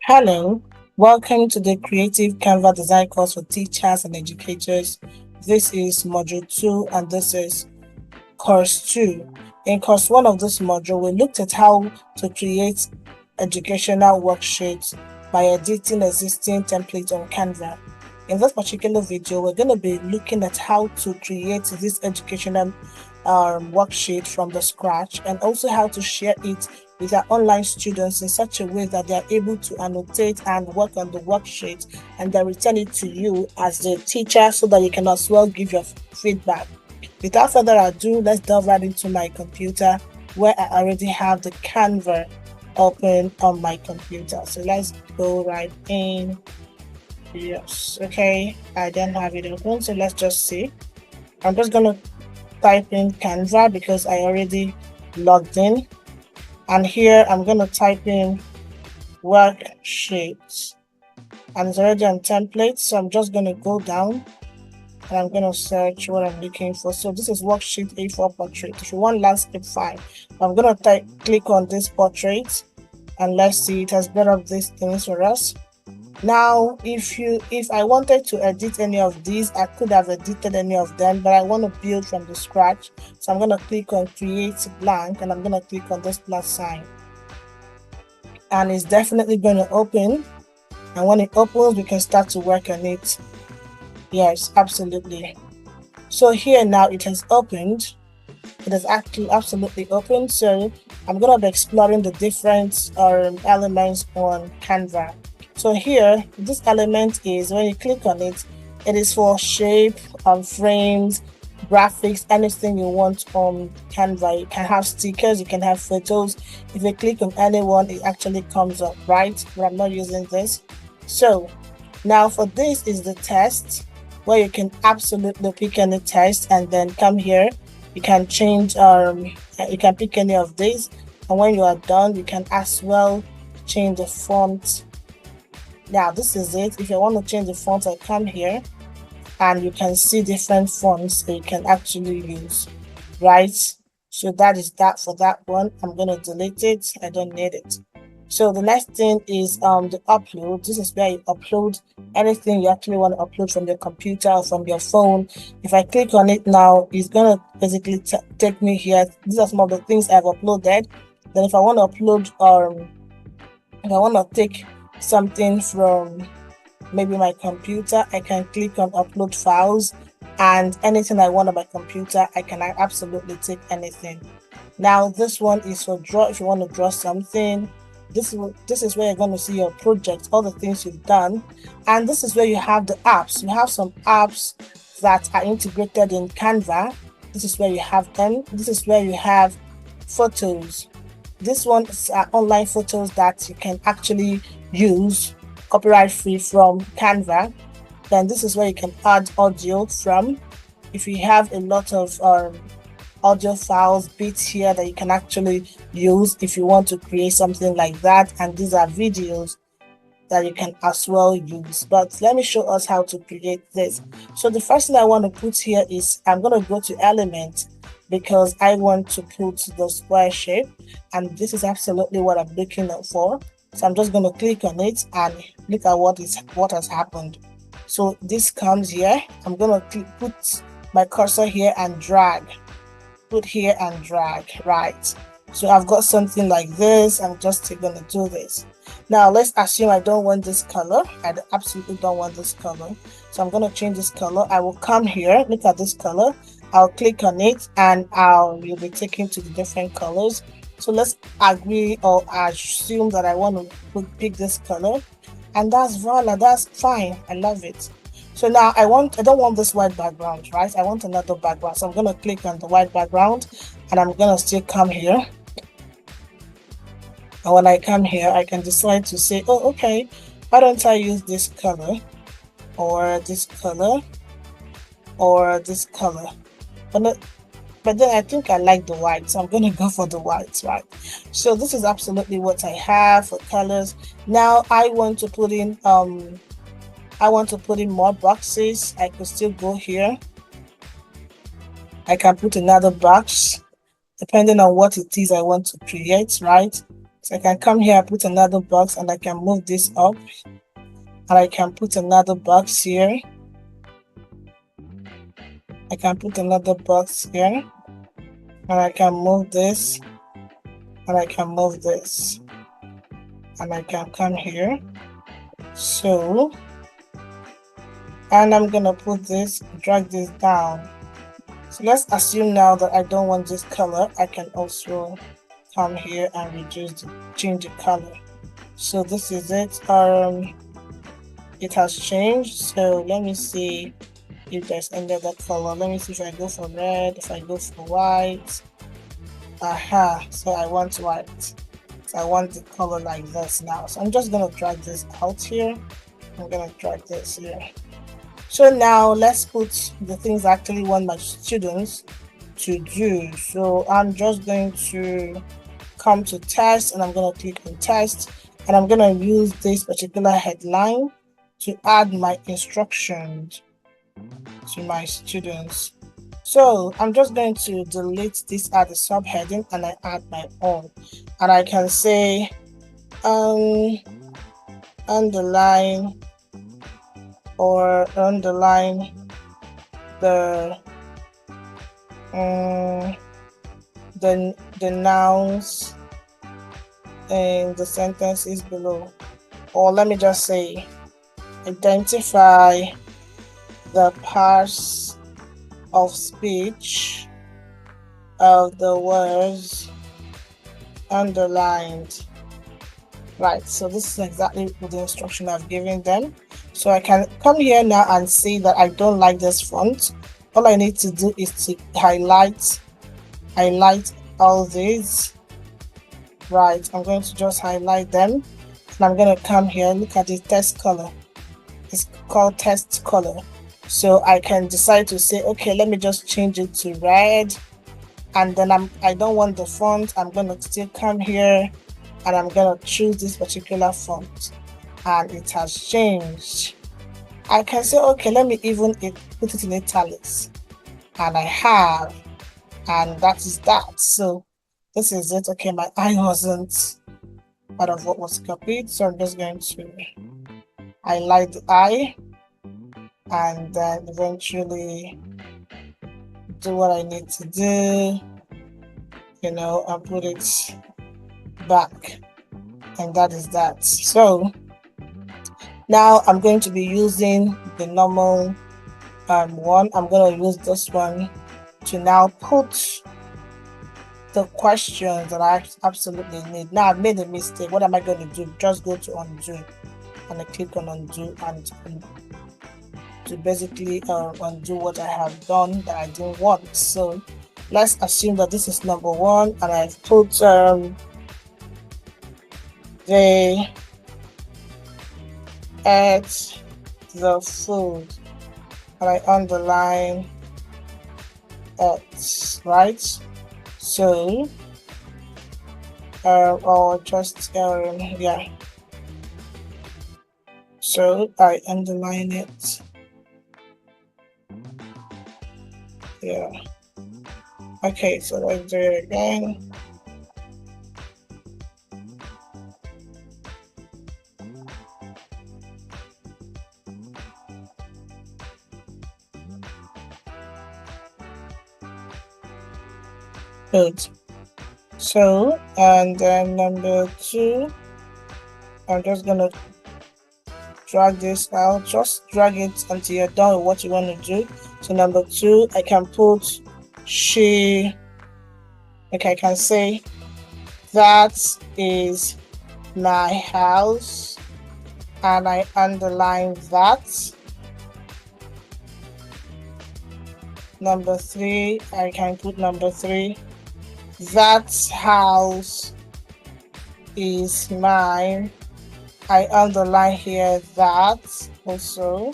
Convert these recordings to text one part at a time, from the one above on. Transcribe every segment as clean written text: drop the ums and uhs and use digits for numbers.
Hello, welcome to the Creative Canva Design course for teachers and educators. This is Module 2 and this is Course 2. In Course 1 of this module, we looked at how to create educational worksheets by editing existing templates on Canva. In this particular video, we're going to be looking at how to create this educational worksheet from the scratch and also how to share it with our online students in such a way that they are able to annotate and work on the worksheet and then return it to you as the teacher so that you can as well give your feedback. Without further ado, let's delve right into my computer where I already have the Canva open on my computer. So let's go right in. Yes, okay, I don't have it open, so let's just see. I'm just gonna type in Canva because I already logged in, and here I'm gonna type in worksheets, and it's already on templates, so I'm just gonna go down and I'm gonna search what I'm looking for. So this is worksheet A4 portrait. If you want landscape, fine. I'm gonna click on this portrait, and let's see, it has brought up these things for us. Now, if I wanted to edit any of these, I could have edited any of them, but I want to build from the scratch. So I'm going to click on create blank and I'm going to click on this plus sign. And it's definitely going to open. And when it opens, we can start to work on it. Yes, absolutely. So here now it has opened. It has actually absolutely opened. So I'm going to be exploring the different elements on Canva. So here, this element is, when you click on it, it is for shape, frames, graphics, anything you want on Canva. You can have stickers, you can have photos. If you click on anyone, it actually comes up, right? But I'm not using this. So now for this is the test, where you can absolutely pick any text and then come here. You can change, you can pick any of these. And when you are done, you can as well change the font. Now this is it. If you want to change the font, I come here and you can see different fonts that you can actually use, right? So that is that for that one. I'm going to delete it. I don't need it. So the next thing is the upload. This is where you upload anything you actually want to upload from your computer or from your phone. If I click on it now, it's going to basically take me here. These are some of the things I've uploaded. Then if I want to upload if I want to take something from maybe my computer, I can click on upload files, and anything I want on my computer, I can absolutely take anything. Now this one is for draw. If you want to draw something, this is where you're going to see your project, all the things you've done. And this is where you have the apps. You have some apps that are integrated in Canva. This is where you have them. This is where you have photos. This one is online photos that you can actually use copyright free from Canva. Then this is where you can add audio from. If you have a lot of audio files, bits here that you can actually use if you want to create something like that. And these are videos that you can as well use. But let me show us how to create this. So the first thing I want to put here is I'm going to go to element, because I want to put the square shape, and this is absolutely what I'm looking for. So I'm just going to click on it and look at what has happened. So this comes here. I'm going to put my cursor here and drag, put here and drag, right? So I've got something like this. I'm just going to do this. Now let's assume I don't want this color. I absolutely don't want this color. So I'm going to change this color. I will come here, look at this color. I'll click on it and you'll be taken to the different colors. So let's agree or assume that I want to pick this color, and that's voila, that's fine. I love it. So now I don't want this white background, right? I want another background. So I'm going to click on the white background and I'm going to still come here. And when I come here, I can decide to say, oh, okay, why don't I use this color or this color or this color? But then I think I like the white, so I'm going to go for the white, right? So this is absolutely what I have for colors. Now I want to put in more boxes. I could still go here. I can put another box depending on what it is I want to create, right? So I can come here and put another box, and I can move this up, and I can put another box here. I can put another box here, and I can move this, and I can move this, and I can come here. So, and I'm gonna put this, drag this down. So let's assume now that I don't want this color. I can also come here and change the color. So this is it. It has changed. So let me see if there's any other color. Let me see if I go for red, if I go for white. Aha, so I want white. So I want the color like this now. So I'm just gonna drag this out here. I'm gonna drag this here. So now let's put the things I actually want my students to do. So I'm just going to come to test, and I'm going to click on test, and I'm going to use this particular headline to add my instructions to my students. So I'm just going to delete this at the subheading, and I add my own, and I can say underline or underline the nouns in the sentences below, or let me just say identify the parts of speech of the words underlined. Right, so this is exactly the instruction I've given them. So I can come here now and say that I don't like this font. All I need to do is to highlight all these. Right, I'm going to just highlight them, and I'm going to come here. Look at the text color. It's called text color. So I can decide to say, okay, let me just change it to red, and then I don't want the font. I'm going to still come here, and I'm going to choose this particular font, and it has changed. I can say, okay, let me even put it in italics, and I have, and that is that. So this is it. Okay, my eye wasn't part of what was copied, so I'm just going to highlight the eye, and then eventually do what I need to do, and put it back, and that is that. So now I'm going to be using the normal one. I'm going to use this one to now put the questions that I absolutely need. Now I've made a mistake. What am I going to do? Just go to undo, and I click on undo, and to basically undo what I have done that I didn't want. So let's assume that this is number one, and I've put they ate the food, and I underline it, right? So or just yeah, so I underline it, yeah. Okay, so let's do it again. Good. So, and then number two, I'm just gonna drag this out. Just drag it until you're done with what you want to do. So number two, I can put she. Okay, I can say that is my house, and I underline that. Number three, I can put number three. That house is mine. I underline here that also.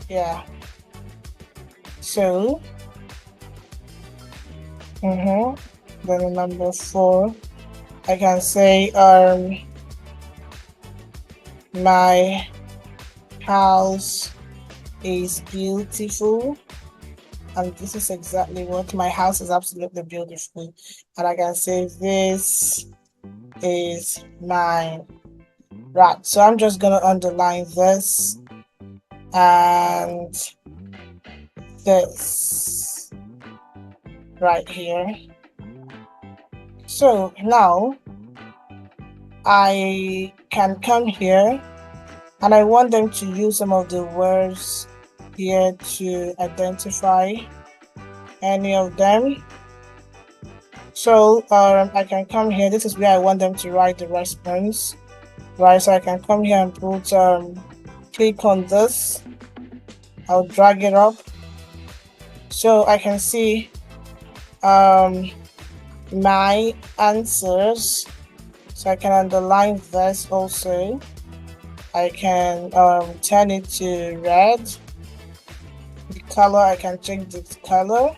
Yeah. So then number four, I can say my house is beautiful, And this is exactly what my house is, absolutely beautiful. And I can say this is mine. Right, so I'm just gonna underline this and this right here. So now I can come here and I want them to use some of the words here to identify any of them. So I can come here. This is where I want them to write the response, right? So I can come here and put click on this. I'll drag it up so I can see my answers. So I can underline this also. I can turn it to red. The color, I can change the color,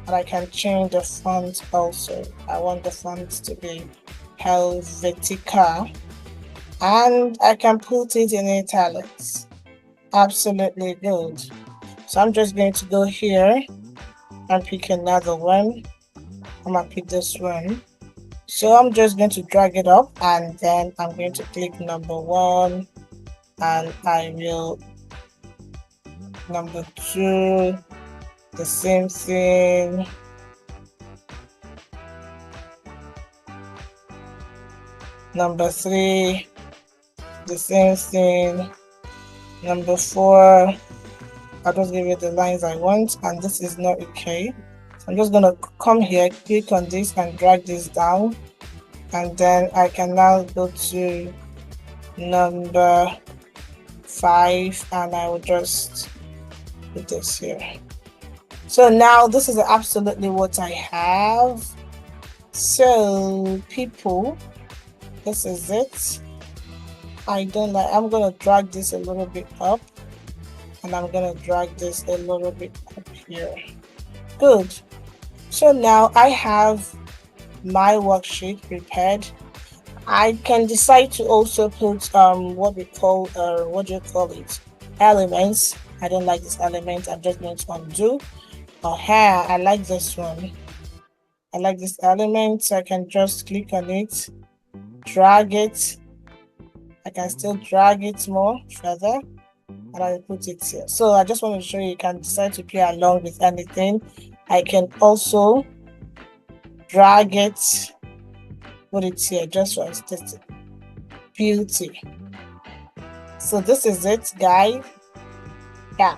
and I can change the font also. I want the font to be Helvetica, and I can put it in italics. Absolutely good. So I'm just going to go here and pick another one. I'm gonna pick this one. So I'm just going to drag it up, and then I'm going to click number 1, and I will number 2, the same thing. Number 3, the same thing. Number 4, I'll just give it the lines I want, and this is not okay. So I'm just gonna come here, click on this and drag this down, and then I can now go to number 5, and I will just put this here. So now this is absolutely what I have. So people, this is it. I'm gonna drag this a little bit up, and I'm gonna drag this a little bit up here. Good. So now I have my worksheet prepared. I can decide to also put what we call elements. I don't like this element. I'm just going to undo. Here, I like this one. I like this element, so I can just click on it, drag it. I can still drag it more further, and I will put it here. So I just want to show you can decide to play along with anything. I can also drag it, put it here just for aesthetic beauty. So this is it, guys. Yeah,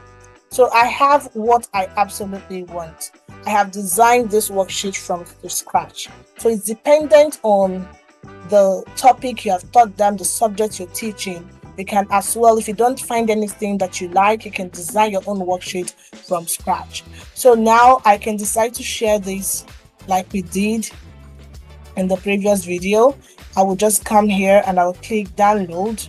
so I have what I absolutely want. I have designed this worksheet from scratch, so it's dependent on the topic you have taught them, the subject you're teaching. You can as well, if you don't find anything that you like, you can design your own worksheet from scratch. So now I can decide to share this like we did in the previous video. I will just come here and I will click download,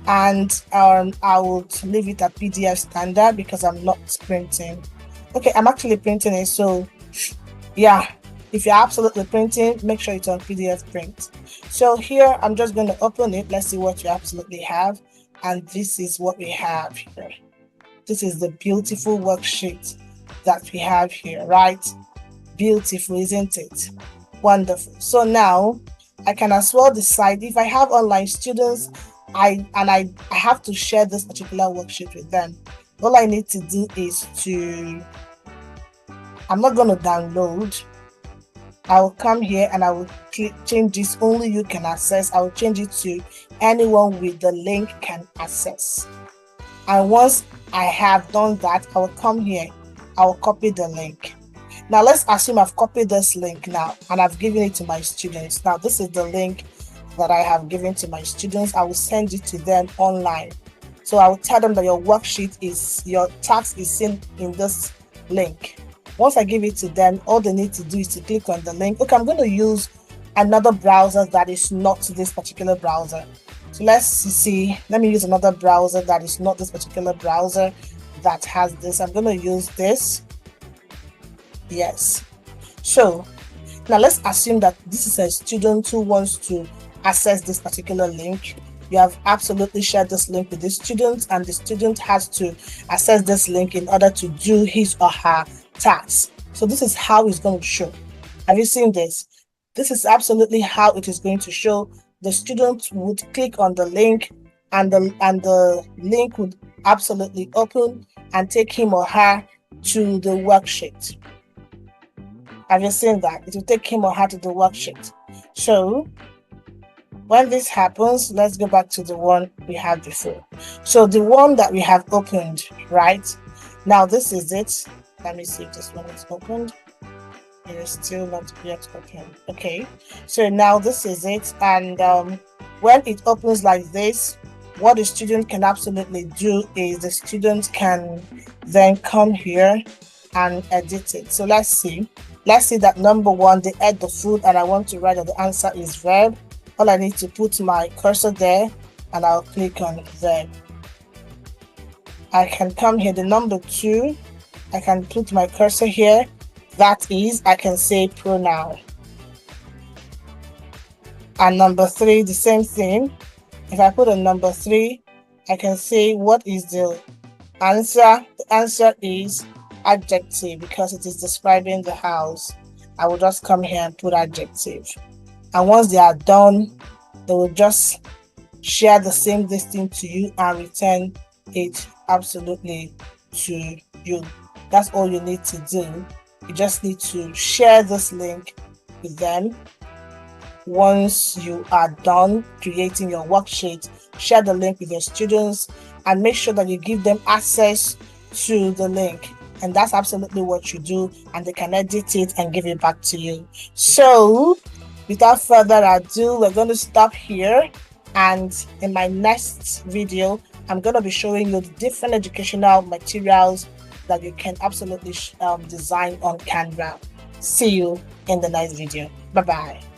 and I will leave it at PDF standard because I'm not printing. Okay, I'm actually printing it, so yeah, if you're absolutely printing, make sure it's on PDF print. So here I'm just going to open it. Let's see what you absolutely have, and this is what we have here. This is the beautiful worksheet that we have here, right? Beautiful, isn't it? Wonderful. So now I can as well decide if I have online students I have to share this particular worksheet with them. All I need to do is I'm not going to download. I will come here and I will change this only you can access. I will change it to anyone with the link can access. And once I have done that, I will come here. I will copy the link. Now let's assume I've copied this link now and I've given it to my students. Now this is the link that I have given to my students. I will send it to them online. So I will tell them that your worksheet your task is seen in this link. Once I give it to them, all they need to do is to click on the link. Okay, I'm going to use another browser that is not this particular browser. So let me use another browser that is not this particular browser that has this. I'm going to use this. Yes. So now let's assume that this is a student who wants to access this particular link. You have absolutely shared this link with the student, and the student has to access this link in order to do his or her task. So this is how it's going to show. Have you seen this? This is absolutely how it is going to show. The student would click on the link, and the link would absolutely open and take him or her to the worksheet. Have you seen that? It will take him or her to the worksheet. So when this happens, let's go back to the one we had before. So the one that we have opened, right? Now this is it. Let me see if this one is opened. It is still not yet open. Okay, so now this is it. And when it opens like this, what the student can absolutely do is the student can then come here and edit it. So let's see that number one, they add the food, and I want to write that the answer is verb. All I need to put my cursor there, and I'll click on verb. I can come here, the number two, I can put my cursor here. That is, I can say pronoun. And number three, the same thing. If I put a number three, I can say what is the answer. The answer is adjective because it is describing the house. I will just come here and put adjective. And once they are done, they will just share the same thing to you and return it absolutely to you. That's all you need to do. You just need to share this link with them. Once you are done creating your worksheet, share the link with your students and make sure that you give them access to the link. And that's absolutely what you do, and they can edit it and give it back to you. So without further ado, we're going to stop here, and in my next video I'm going to be showing you the different educational materials that you can absolutely design on Canva. See you in the next video. Bye bye.